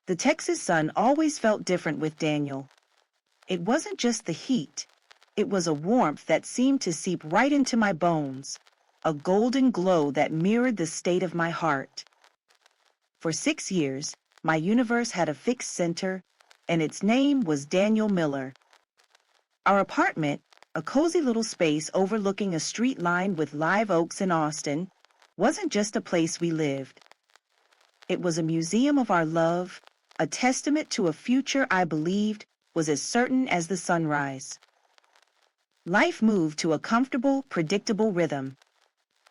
The Texas sun always felt different with Daniel. It wasn't just the heat. It was a warmth that seemed to seep right into my bones, a golden glow that mirrored the state of my heart. For 6 years, my universe had a fixed center, and its name was Daniel Miller. Our apartment, a cozy little space overlooking a street lined with live oaks in Austin, wasn't just a place we lived. It was a museum of our love, a testament to a future I believed was as certain as the sunrise. Life moved to a comfortable, predictable rhythm.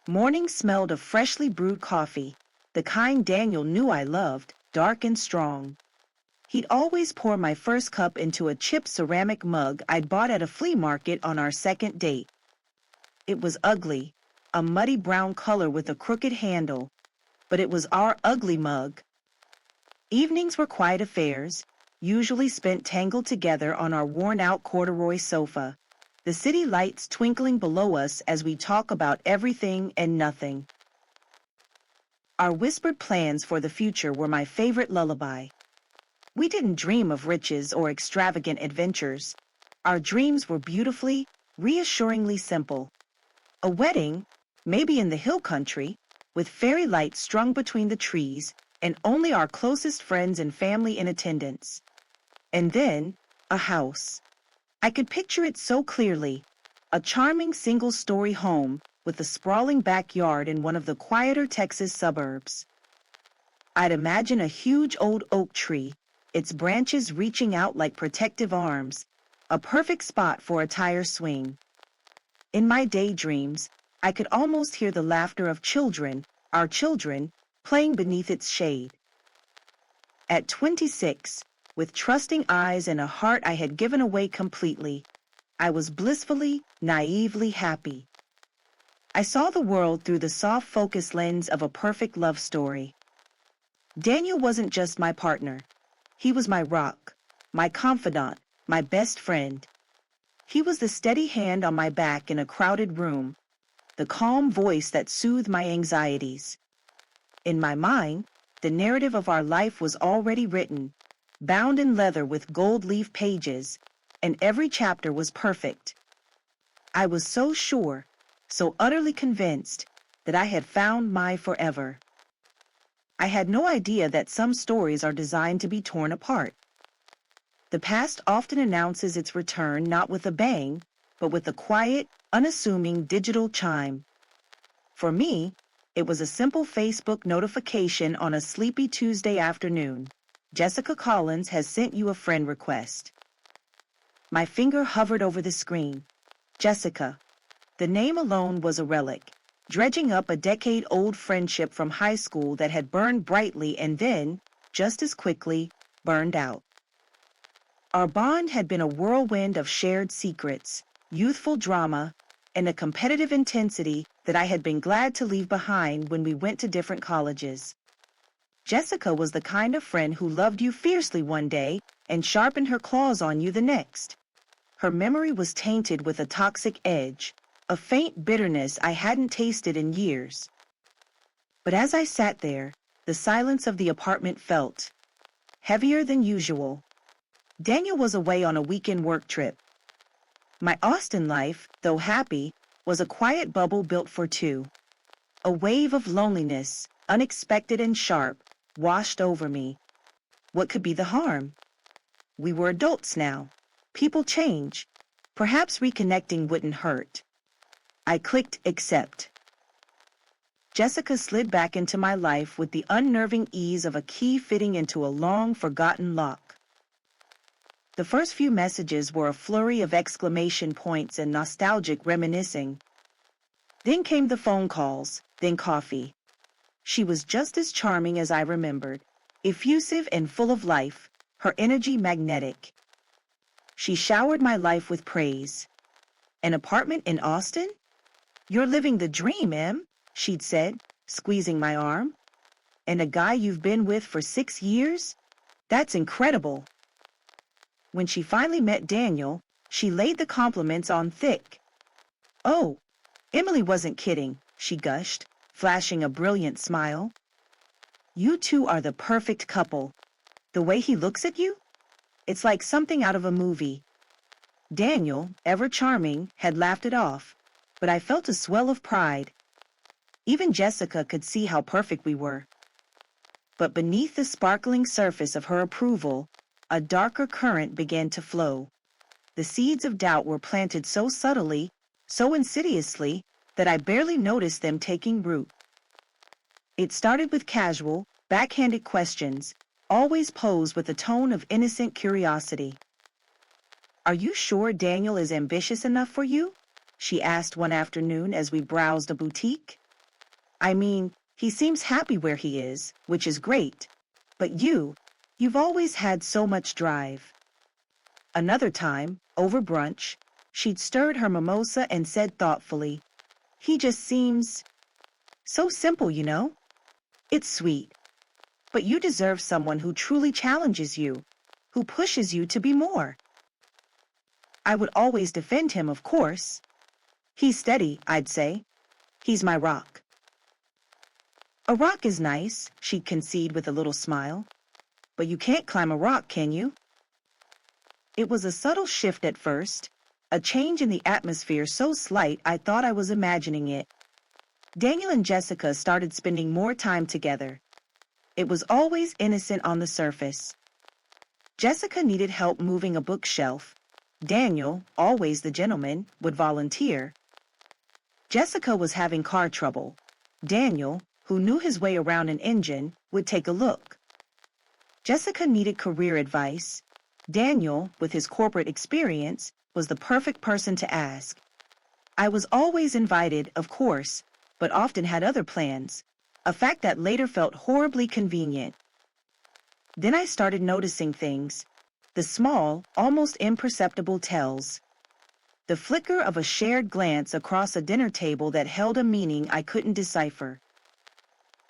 Mornings smelled of freshly brewed coffee, the kind Daniel knew I loved, dark and strong. He'd always pour my first cup into a chipped ceramic mug I'd bought at a flea market on our second date. It was ugly, a muddy brown color with a crooked handle, but it was our ugly mug. Evenings were quiet affairs, usually spent tangled together on our worn-out corduroy sofa, the city lights twinkling below us as we talk about everything and nothing. Our whispered plans for the future were my favorite lullaby. We didn't dream of riches or extravagant adventures. Our dreams were beautifully, reassuringly simple. A wedding, maybe in the hill country, with fairy lights strung between the trees, and only our closest friends and family in attendance. And then, a house. I could picture it so clearly, a charming single-story home with a sprawling backyard in one of the quieter Texas suburbs. I'd imagine a huge old oak tree, its branches reaching out like protective arms, a perfect spot for a tire swing. In my daydreams, I could almost hear the laughter of children, our children, playing beneath its shade. At 26, with trusting eyes and a heart I had given away completely, I was blissfully, naively happy. I saw the world through the soft focus lens of a perfect love story. Daniel wasn't just my partner. He was my rock, my confidant, my best friend. He was the steady hand on my back in a crowded room, the calm voice that soothed my anxieties. In my mind, the narrative of our life was already written, bound in leather with gold leaf pages, and every chapter was perfect. I was so sure, so utterly convinced, that I had found my forever. I had no idea that some stories are designed to be torn apart. The past often announces its return not with a bang, but with a quiet, unassuming digital chime. For me, it was a simple Facebook notification on a sleepy Tuesday afternoon. Jessica Collins has sent you a friend request. My finger hovered over the screen. Jessica. The name alone was a relic, dredging up a decade-old friendship from high school that had burned brightly and then, just as quickly, burned out. Our bond had been a whirlwind of shared secrets, youthful drama, and a competitive intensity that I had been glad to leave behind when we went to different colleges. Jessica was the kind of friend who loved you fiercely one day and sharpened her claws on you the next. Her memory was tainted with a toxic edge, a faint bitterness I hadn't tasted in years. But as I sat there, the silence of the apartment felt heavier than usual. Daniel was away on a weekend work trip. My Austin life, though happy, was a quiet bubble built for two. A wave of loneliness, unexpected and sharp, washed over me. What could be the harm? We were adults now. People change. Perhaps reconnecting wouldn't hurt. I clicked accept. Jessica slid back into my life with the unnerving ease of a key fitting into a long-forgotten lock. The first few messages were a flurry of exclamation points and nostalgic reminiscing. Then came the phone calls, then coffee. She was just as charming as I remembered, effusive and full of life, her energy magnetic. She showered my life with praise. An apartment in Austin? You're living the dream, Em, she'd said, squeezing my arm. And a guy you've been with for 6 years? That's incredible. When she finally met Daniel, she laid the compliments on thick. Oh, Emily wasn't kidding, she gushed, flashing a brilliant smile. You two are the perfect couple. The way he looks at you? It's like something out of a movie. Daniel, ever charming, had laughed it off, but I felt a swell of pride. Even Jessica could see how perfect we were. But beneath the sparkling surface of her approval, a darker current began to flow. The seeds of doubt were planted so subtly, so insidiously, that I barely noticed them taking root. It started with casual, backhanded questions, always posed with a tone of innocent curiosity. "Are you sure Daniel is ambitious enough for you?" she asked one afternoon as we browsed a boutique. "I mean, he seems happy where he is, which is great. But you've always had so much drive." Another time, over brunch, she'd stirred her mimosa and said thoughtfully, "He just seems so simple, you know? It's sweet. But you deserve someone who truly challenges you, who pushes you to be more." I would always defend him, of course. "He's steady, I'd say. He's my rock." "A rock is nice," she'd concede with a little smile. "But you can't climb a rock, can you?" It was a subtle shift at first, a change in the atmosphere so slight I thought I was imagining it. Daniel and Jessica started spending more time together. It was always innocent on the surface. Jessica needed help moving a bookshelf. Daniel, always the gentleman, would volunteer. Jessica was having car trouble. Daniel, who knew his way around an engine, would take a look. Jessica needed career advice. Daniel, with his corporate experience, was the perfect person to ask. I was always invited, of course, but often had other plans, a fact that later felt horribly convenient. Then I started noticing things, the small, almost imperceptible tells. The flicker of a shared glance across a dinner table that held a meaning I couldn't decipher.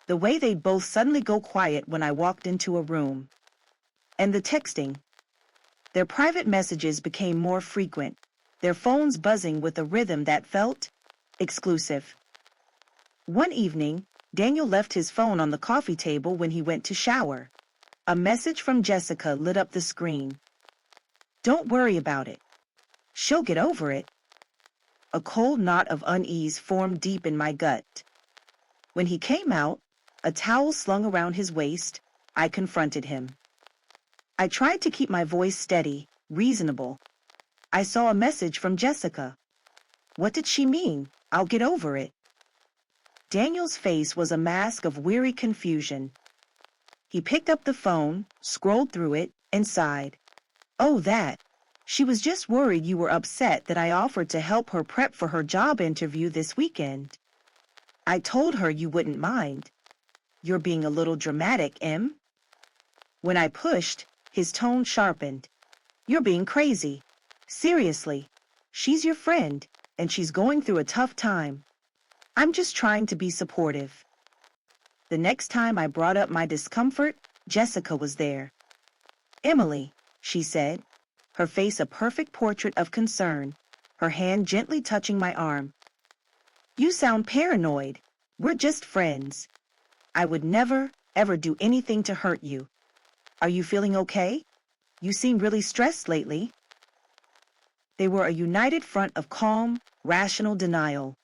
The way they'd both suddenly go quiet when I walked into a room. And the texting. Their private messages became more frequent, their phones buzzing with a rhythm that felt exclusive. One evening, Daniel left his phone on the coffee table when he went to shower. A message from Jessica lit up the screen. "Don't worry about it. She'll get over it." A cold knot of unease formed deep in my gut. When he came out, a towel slung around his waist, I confronted him. I tried to keep my voice steady, reasonable. I saw a message from Jessica. What did she mean? "I'll get over it." Daniel's face was a mask of weary confusion. He picked up the phone, scrolled through it, and sighed. "Oh, that. She was just worried you were upset that I offered to help her prep for her job interview this weekend. I told her you wouldn't mind. You're being a little dramatic, Em." When I pushed, his tone sharpened. "You're being crazy. Seriously. She's your friend, and she's going through a tough time. I'm just trying to be supportive." The next time I brought up my discomfort, Jessica was there. "Emily," she said, her face a perfect portrait of concern, her hand gently touching my arm. "You sound paranoid. We're just friends. I would never, ever do anything to hurt you. Are you feeling okay? You seem really stressed lately." They were a united front of calm, rational denial.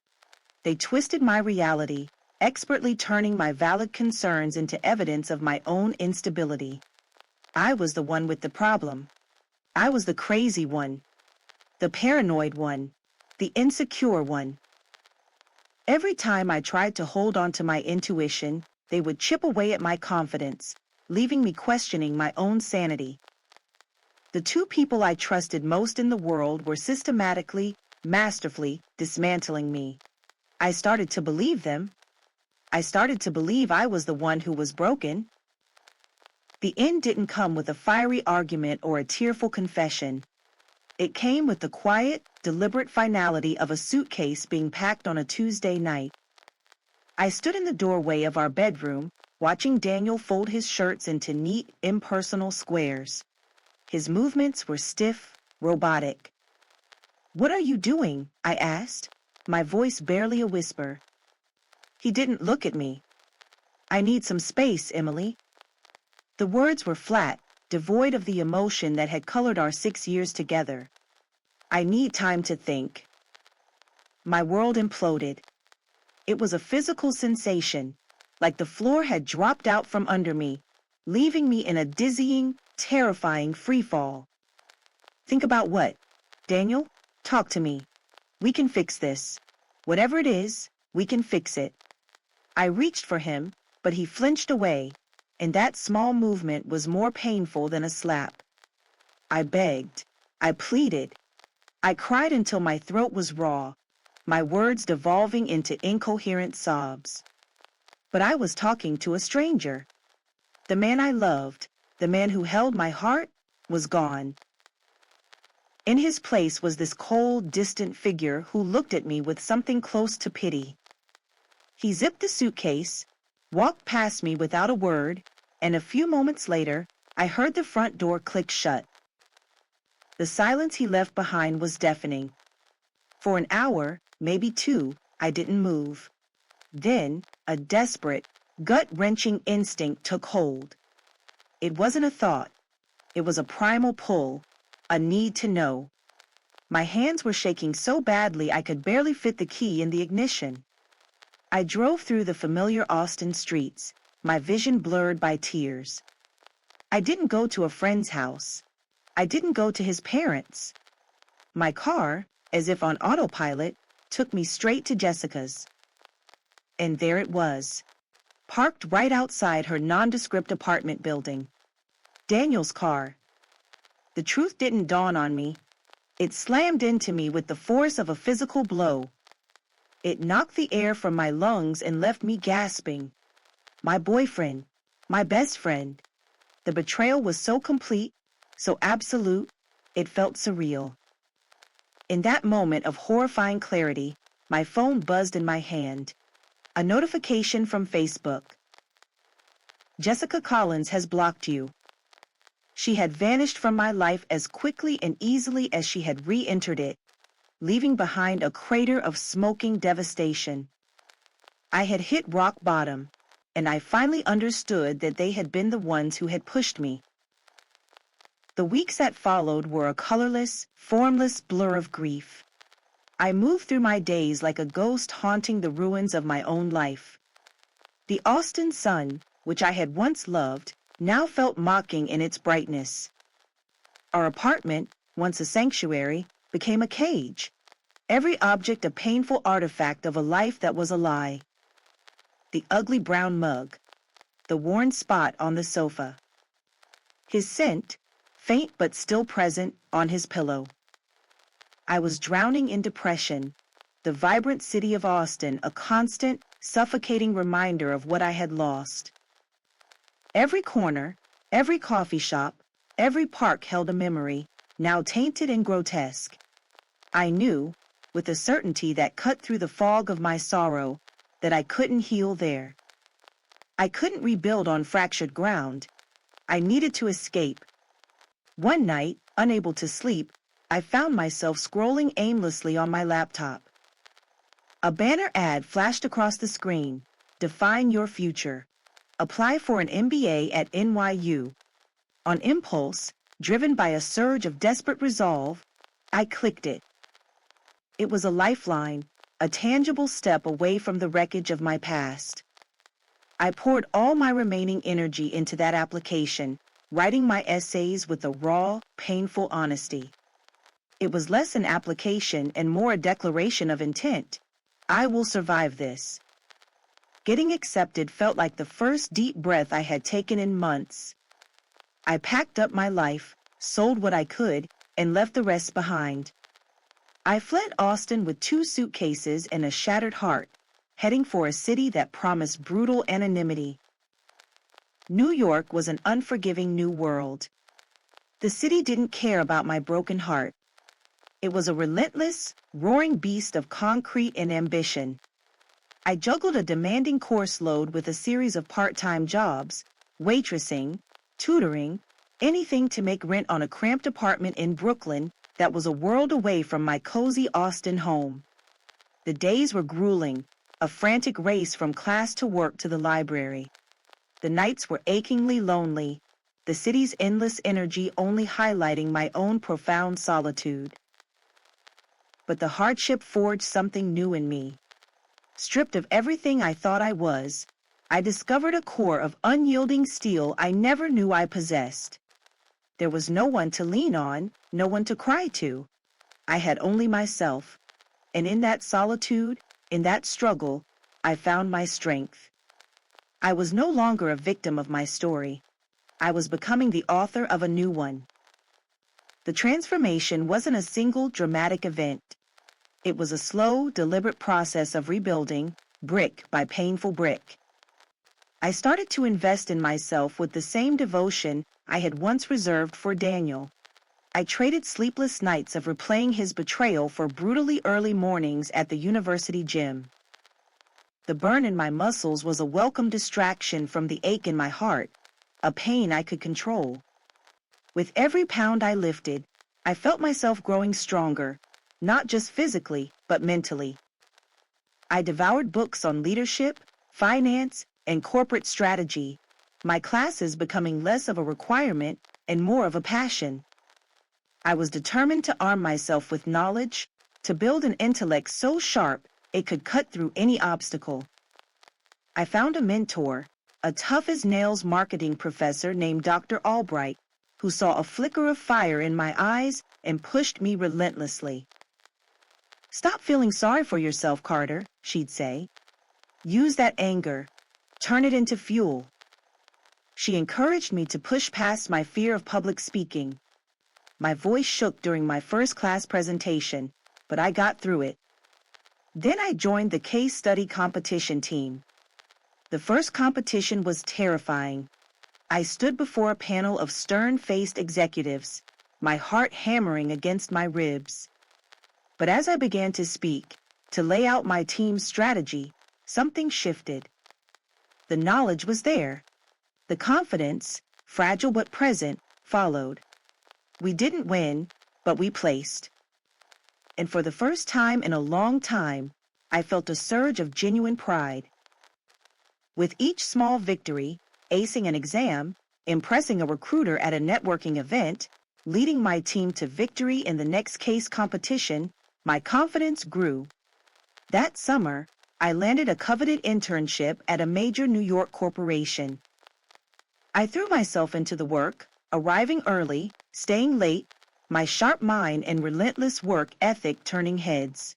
They twisted my reality, expertly turning my valid concerns into evidence of my own instability. I was the one with the problem. I was the crazy one, the paranoid one, the insecure one. Every time I tried to hold on to my intuition, they would chip away at my confidence, leaving me questioning my own sanity. The two people I trusted most in the world were systematically, masterfully dismantling me. I started to believe them. I started to believe I was the one who was broken. The end didn't come with a fiery argument or a tearful confession. It came with the quiet, deliberate finality of a suitcase being packed on a Tuesday night. I stood in the doorway of our bedroom, watching Daniel fold his shirts into neat, impersonal squares. His movements were stiff, robotic. "What are you doing?" I asked, my voice barely a whisper. He didn't look at me. "I need some space, Emily." The words were flat, devoid of the emotion that had colored our 6 years together. I need time to think. My world imploded. It was a physical sensation, like the floor had dropped out from under me, leaving me in a dizzying, terrifying freefall. Think about what? Daniel, talk to me. We can fix this. Whatever it is, we can fix it. I reached for him, but he flinched away, and that small movement was more painful than a slap. I begged. I pleaded. I cried until my throat was raw, my words devolving into incoherent sobs. But I was talking to a stranger. The man I loved, the man who held my heart, was gone. In his place was this cold, distant figure who looked at me with something close to pity. He zipped the suitcase, walked past me without a word, and a few moments later, I heard the front door click shut. The silence he left behind was deafening. For an hour, maybe two, I didn't move. Then, a desperate, gut-wrenching instinct took hold. It wasn't a thought. It was a primal pull, a need to know. My hands were shaking so badly I could barely fit the key in the ignition. I drove through the familiar Austin streets, my vision blurred by tears. I didn't go to a friend's house. I didn't go to his parents. My car, as if on autopilot, took me straight to Jessica's. And there it was, parked right outside her nondescript apartment building. Daniel's car. The truth didn't dawn on me. It slammed into me with the force of a physical blow. It knocked the air from my lungs and left me gasping. My boyfriend, my best friend. The betrayal was so complete, so absolute, it felt surreal. In that moment of horrifying clarity, my phone buzzed in my hand. A notification from Facebook. Jessica Collins has blocked you. She had vanished from my life as quickly and easily as she had re-entered it, leaving behind a crater of smoking devastation. I had hit rock bottom, and I finally understood that they had been the ones who had pushed me. The weeks that followed were a colorless, formless blur of grief. I moved through my days like a ghost haunting the ruins of my own life. The Austin sun, which I had once loved, now felt mocking in its brightness. Our apartment, once a sanctuary, became a cage, every object a painful artifact of a life that was a lie. The ugly brown mug, the worn spot on the sofa, his scent, faint but still present, on his pillow. I was drowning in depression, the vibrant city of Austin a constant, suffocating reminder of what I had lost. Every corner, every coffee shop, every park held a memory, now tainted and grotesque. I knew, with a certainty that cut through the fog of my sorrow, that I couldn't heal there. I couldn't rebuild on fractured ground. I needed to escape. One night, unable to sleep, I found myself scrolling aimlessly on my laptop. A banner ad flashed across the screen. Define your future. Apply for an MBA at NYU. On impulse, driven by a surge of desperate resolve, I clicked it. It was a lifeline, a tangible step away from the wreckage of my past. I poured all my remaining energy into that application, writing my essays with a raw, painful honesty. It was less an application and more a declaration of intent. I will survive this. Getting accepted felt like the first deep breath I had taken in months. I packed up my life, sold what I could, and left the rest behind. I fled Austin with 2 suitcases and a shattered heart, heading for a city that promised brutal anonymity. New York was an unforgiving new world. The city didn't care about my broken heart. It was a relentless, roaring beast of concrete and ambition. I juggled a demanding course load with a series of part-time jobs, waitressing, tutoring, anything to make rent on a cramped apartment in Brooklyn that was a world away from my cozy Austin home. The days were grueling, a frantic race from class to work to the library. The nights were achingly lonely, the city's endless energy only highlighting my own profound solitude. But the hardship forged something new in me. Stripped of everything I thought I was, I discovered a core of unyielding steel I never knew I possessed. There was no one to lean on, no one to cry to. I had only myself, and in that solitude, in that struggle, I found my strength. I was no longer a victim of my story. I was becoming the author of a new one. The transformation wasn't a single dramatic event. It was a slow, deliberate process of rebuilding, brick by painful brick. I started to invest in myself with the same devotion I had once reserved for Daniel. I traded sleepless nights of replaying his betrayal for brutally early mornings at the university gym. The burn in my muscles was a welcome distraction from the ache in my heart, a pain I could control. With every pound I lifted, I felt myself growing stronger, not just physically, but mentally. I devoured books on leadership, finance, and corporate strategy, my classes becoming less of a requirement and more of a passion. I was determined to arm myself with knowledge, to build an intellect so sharp it could cut through any obstacle. I found a mentor, a tough-as-nails marketing professor named Dr. Albright, who saw a flicker of fire in my eyes and pushed me relentlessly. "Stop feeling sorry for yourself, Carter," she'd say. "Use that anger. Turn it into fuel." She encouraged me to push past my fear of public speaking. My voice shook during my first class presentation, but I got through it. Then I joined the case study competition team. The first competition was terrifying. I stood before a panel of stern-faced executives, my heart hammering against my ribs. But as I began to speak, to lay out my team's strategy, something shifted. The knowledge was there. The confidence, fragile but present, followed. We didn't win, but we placed. And for the first time in a long time, I felt a surge of genuine pride. With each small victory, acing an exam, impressing a recruiter at a networking event, leading my team to victory in the next case competition, my confidence grew. That summer, I landed a coveted internship at a major New York corporation. I threw myself into the work, arriving early, staying late, my sharp mind and relentless work ethic turning heads.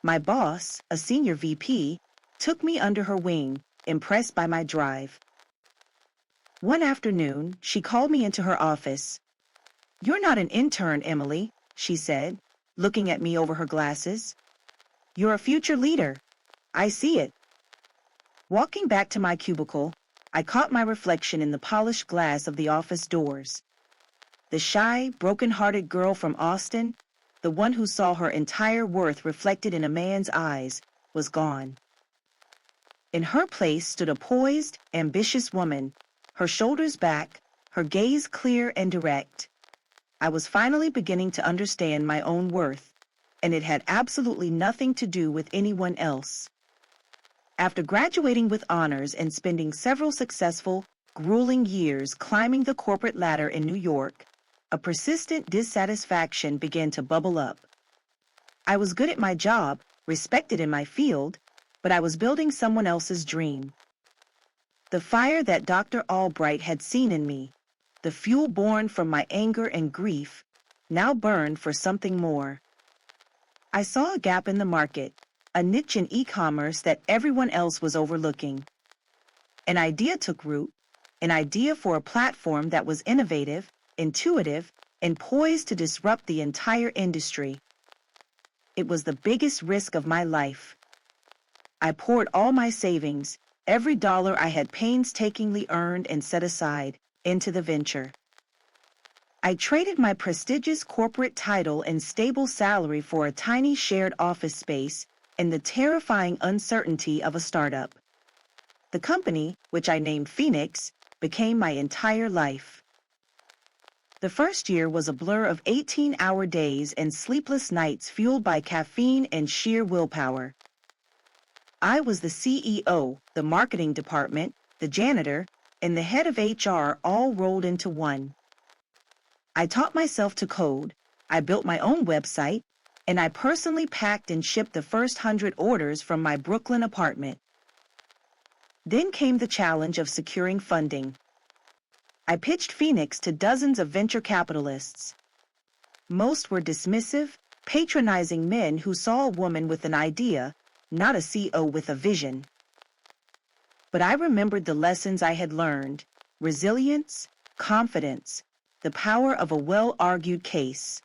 My boss, a senior VP, took me under her wing, impressed by my drive. One afternoon, she called me into her office. "You're not an intern, Emily," she said, looking at me over her glasses. "You're a future leader. I see it." Walking back to my cubicle, I caught my reflection in the polished glass of the office doors. The shy, broken-hearted girl from Austin, the one who saw her entire worth reflected in a man's eyes, was gone. In her place stood a poised, ambitious woman, her shoulders back, her gaze clear and direct. I was finally beginning to understand my own worth, and it had absolutely nothing to do with anyone else. After graduating with honors and spending several successful, grueling years climbing the corporate ladder in New York, a persistent dissatisfaction began to bubble up. I was good at my job, respected in my field, but I was building someone else's dream. The fire that Dr. Albright had seen in me, the fuel born from my anger and grief, now burned for something more. I saw a gap in the market, a niche in e-commerce that everyone else was overlooking. An idea took root, an idea for a platform that was innovative, intuitive, and poised to disrupt the entire industry. It was the biggest risk of my life. I poured all my savings, every dollar I had painstakingly earned and set aside, into the venture. I traded my prestigious corporate title and stable salary for a tiny shared office space and the terrifying uncertainty of a startup. The company, which I named Phoenix, became my entire life. The first year was a blur of 18-hour days and sleepless nights fueled by caffeine and sheer willpower. I was the CEO, the marketing department, the janitor, and the head of HR all rolled into one. I taught myself to code, I built my own website, and I personally packed and shipped the first 100 orders from my Brooklyn apartment. Then came the challenge of securing funding. I pitched Phoenix to dozens of venture capitalists. Most were dismissive, patronizing men who saw a woman with an idea, not a CEO with a vision. But I remembered the lessons I had learned: resilience, confidence, the power of a well-argued case.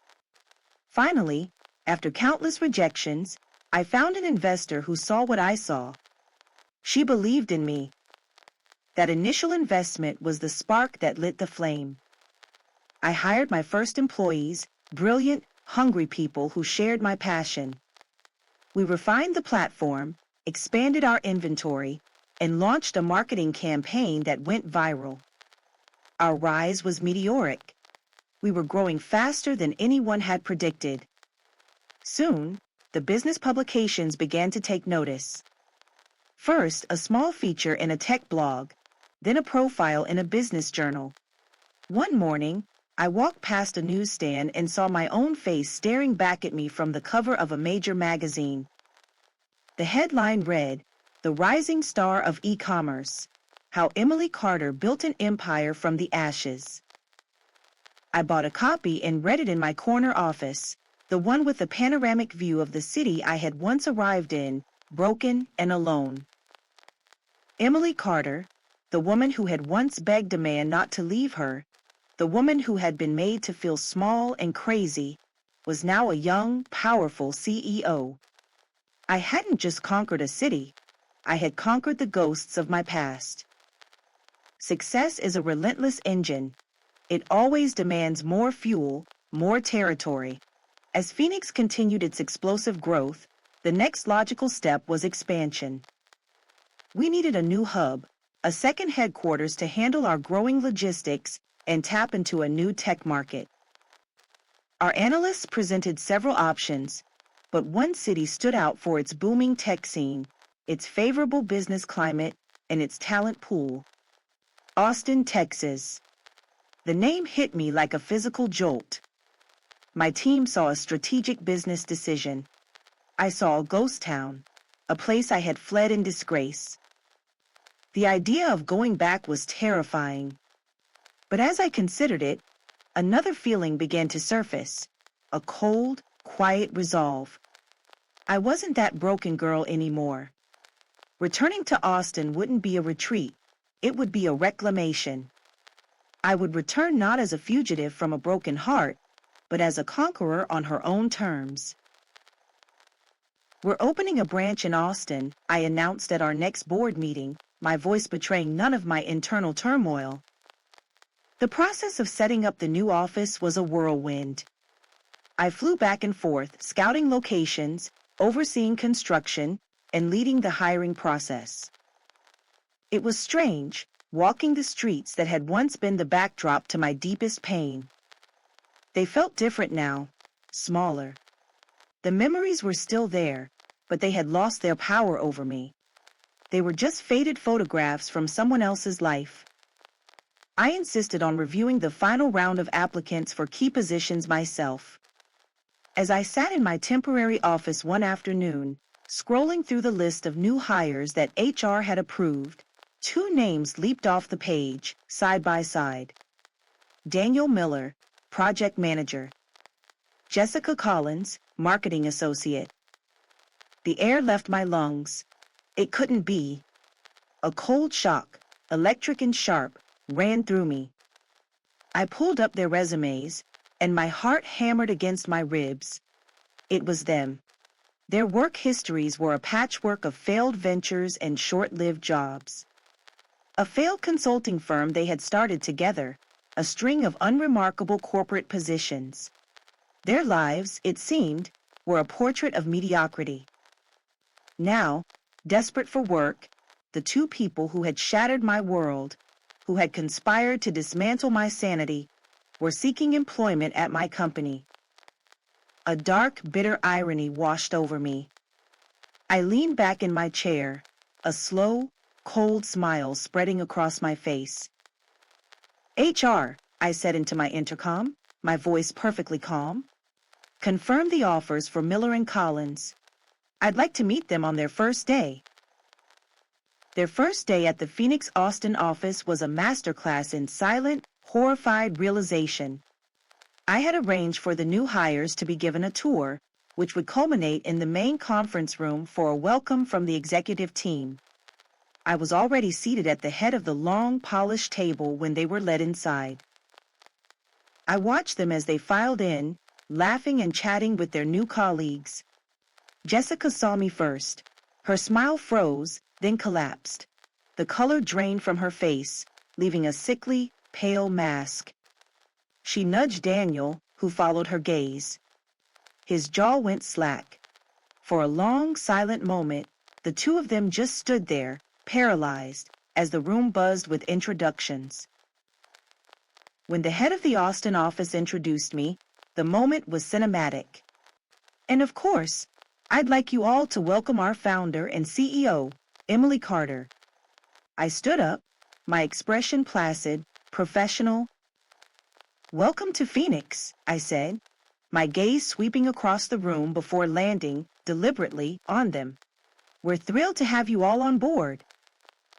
Finally, after countless rejections, I found an investor who saw what I saw. She believed in me. That initial investment was the spark that lit the flame. I hired my first employees, brilliant, hungry people who shared my passion. We refined the platform, expanded our inventory, and launched a marketing campaign that went viral. Our rise was meteoric. We were growing faster than anyone had predicted. Soon, the business publications began to take notice. First, a small feature in a tech blog, then a profile in a business journal. One morning, I walked past a newsstand and saw my own face staring back at me from the cover of a major magazine. The headline read, "The Rising Star of E-Commerce: How Emily Carter Built an Empire from the Ashes." I bought a copy and read it in my corner office, the one with a panoramic view of the city I had once arrived in, broken and alone. Emily Carter, the woman who had once begged a man not to leave her, the woman who had been made to feel small and crazy, was now a young, powerful CEO. I hadn't just conquered a city, I had conquered the ghosts of my past. Success is a relentless engine. It always demands more fuel, more territory. As Phoenix continued its explosive growth, the next logical step was expansion. We needed a new hub, a second headquarters to handle our growing logistics and tap into a new tech market. Our analysts presented several options, but one city stood out for its booming tech scene, its favorable business climate, and its talent pool: Austin, Texas. The name hit me like a physical jolt. My team saw a strategic business decision. I saw a ghost town, a place I had fled in disgrace. The idea of going back was terrifying. But as I considered it, another feeling began to surface: a cold, quiet resolve. I wasn't that broken girl anymore. Returning to Austin wouldn't be a retreat, it would be a reclamation. I would return not as a fugitive from a broken heart, but as a conqueror on her own terms. "We're opening a branch in Austin," I announced at our next board meeting, my voice betraying none of my internal turmoil. The process of setting up the new office was a whirlwind. I flew back and forth, scouting locations, overseeing construction, and leading the hiring process. It was strange, walking the streets that had once been the backdrop to my deepest pain. They felt different now, smaller. The memories were still there, but they had lost their power over me. They were just faded photographs from someone else's life. I insisted on reviewing the final round of applicants for key positions myself. As I sat in my temporary office one afternoon, scrolling through the list of new hires that HR had approved, two names leaped off the page, side by side. Daniel Miller, Project Manager. Jessica Collins, Marketing Associate. The air left my lungs. It couldn't be. A cold shock, electric and sharp, ran through me. I pulled up their resumes, and my heart hammered against my ribs. It was them. Their work histories were a patchwork of failed ventures and short-lived jobs. A failed consulting firm they had started together, a string of unremarkable corporate positions. Their lives, it seemed, were a portrait of mediocrity. Now, desperate for work, the two people who had shattered my world, who had conspired to dismantle my sanity, were seeking employment at my company. A dark, bitter irony washed over me. I leaned back in my chair, a slow, cold smile spreading across my face. HR, I said into my intercom, my voice perfectly calm. Confirm the offers for Miller and Collins. I'd like to meet them on their first day. Their first day at the Phoenix Austin office was a masterclass in silent, horrified realization. I had arranged for the new hires to be given a tour, which would culminate in the main conference room for a welcome from the executive team. I was already seated at the head of the long, polished table when they were led inside. I watched them as they filed in, laughing and chatting with their new colleagues. Jessica saw me first. Her smile froze, then collapsed. The color drained from her face, leaving a sickly, pale mask. She nudged Daniel, who followed her gaze. His jaw went slack. For a long, silent moment, the two of them just stood there, paralyzed, as the room buzzed with introductions. When the head of the Austin office introduced me, the moment was cinematic. And of course, I'd like you all to welcome our founder and CEO, Emily Carter. I stood up, my expression placid, professional. Welcome to Phoenix, I said, my gaze sweeping across the room before landing, deliberately, on them. We're thrilled to have you all on board.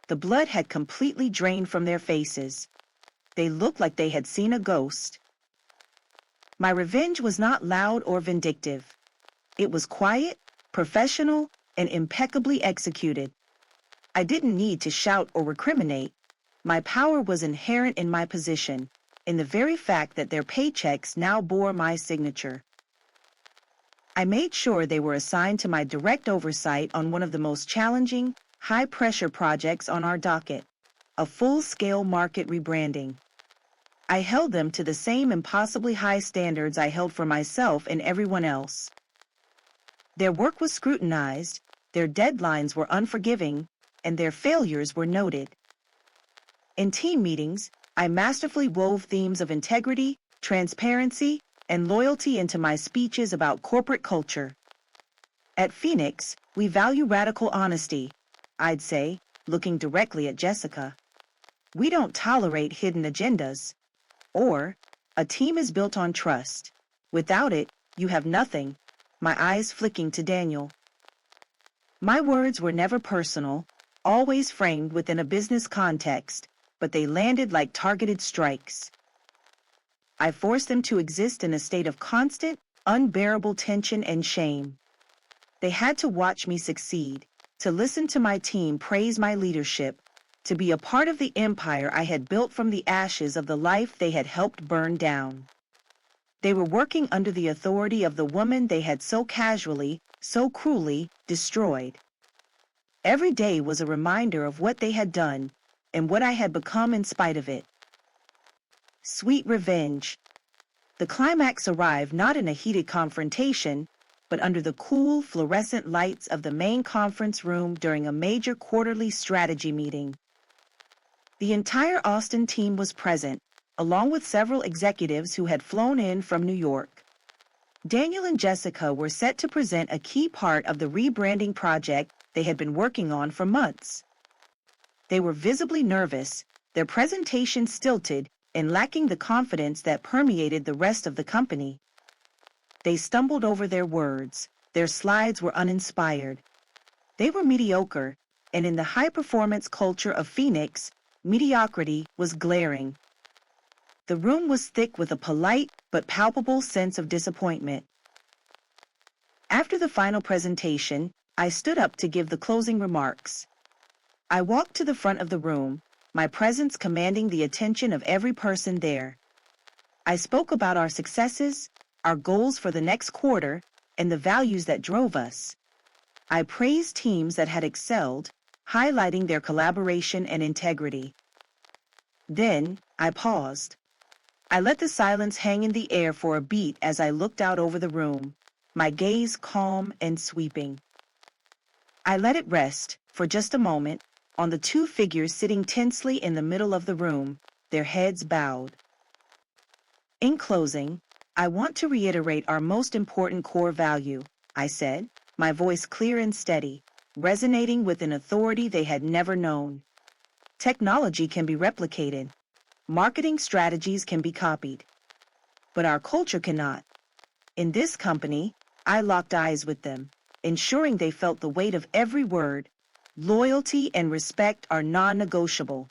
The blood had completely drained from their faces. They looked like they had seen a ghost. My revenge was not loud or vindictive. It was quiet, professional, and impeccably executed. I didn't need to shout or recriminate. My power was inherent in my position, in the very fact that their paychecks now bore my signature. I made sure they were assigned to my direct oversight on one of the most challenging, high-pressure projects on our docket, a full-scale market rebranding. I held them to the same impossibly high standards I held for myself and everyone else. Their work was scrutinized, their deadlines were unforgiving, and their failures were noted. In team meetings, I masterfully wove themes of integrity, transparency, and loyalty into my speeches about corporate culture. At Phoenix, we value radical honesty, I'd say, looking directly at Jessica. We don't tolerate hidden agendas. Or, a team is built on trust. Without it, you have nothing, my eyes flicking to Daniel. My words were never personal, always framed within a business context, but they landed like targeted strikes. I forced them to exist in a state of constant, unbearable tension and shame. They had to watch me succeed, to listen to my team praise my leadership, to be a part of the empire I had built from the ashes of the life they had helped burn down. They were working under the authority of the woman they had so casually, so cruelly, destroyed. Every day was a reminder of what they had done, and what I had become in spite of it. Sweet revenge. The climax arrived not in a heated confrontation, but under the cool, fluorescent lights of the main conference room during a major quarterly strategy meeting. The entire Austin team was present, along with several executives who had flown in from New York. Daniel and Jessica were set to present a key part of the rebranding project they had been working on for months. They were visibly nervous, their presentation stilted and lacking the confidence that permeated the rest of the company. They stumbled over their words, their slides were uninspired. They were mediocre, and in the high-performance culture of Phoenix, mediocrity was glaring. The room was thick with a polite but palpable sense of disappointment. After the final presentation, I stood up to give the closing remarks. I walked to the front of the room, my presence commanding the attention of every person there. I spoke about our successes, our goals for the next quarter, and the values that drove us. I praised teams that had excelled, highlighting their collaboration and integrity. Then, I paused. I let the silence hang in the air for a beat as I looked out over the room, my gaze calm and sweeping. I let it rest, for just a moment, on the two figures sitting tensely in the middle of the room, their heads bowed. In closing, I want to reiterate our most important core value, I said, my voice clear and steady. resonating with an authority they had never known. Technology can be replicated. Marketing strategies can be copied. But our culture cannot. In this company, I locked eyes with them, ensuring they felt the weight of every word. Loyalty and respect are non-negotiable.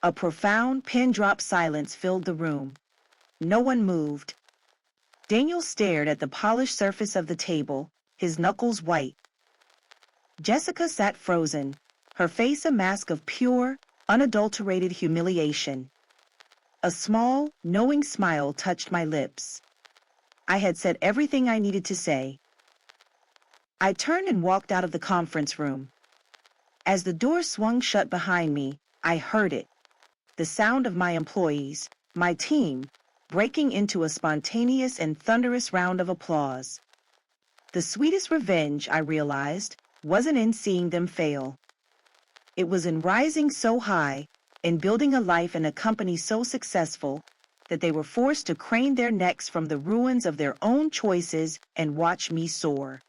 A profound pin-drop silence filled the room. No one moved. Daniel stared at the polished surface of the table, his knuckles white. Jessica sat frozen, her face a mask of pure, unadulterated humiliation. A small, knowing smile touched my lips. I had said everything I needed to say. I turned and walked out of the conference room. As the door swung shut behind me, I heard it. The sound of my employees, my team, breaking into a spontaneous and thunderous round of applause. The sweetest revenge, I realized, wasn't in seeing them fail. It was in rising so high, in building a life in a company so successful, that they were forced to crane their necks from the ruins of their own choices and watch me soar.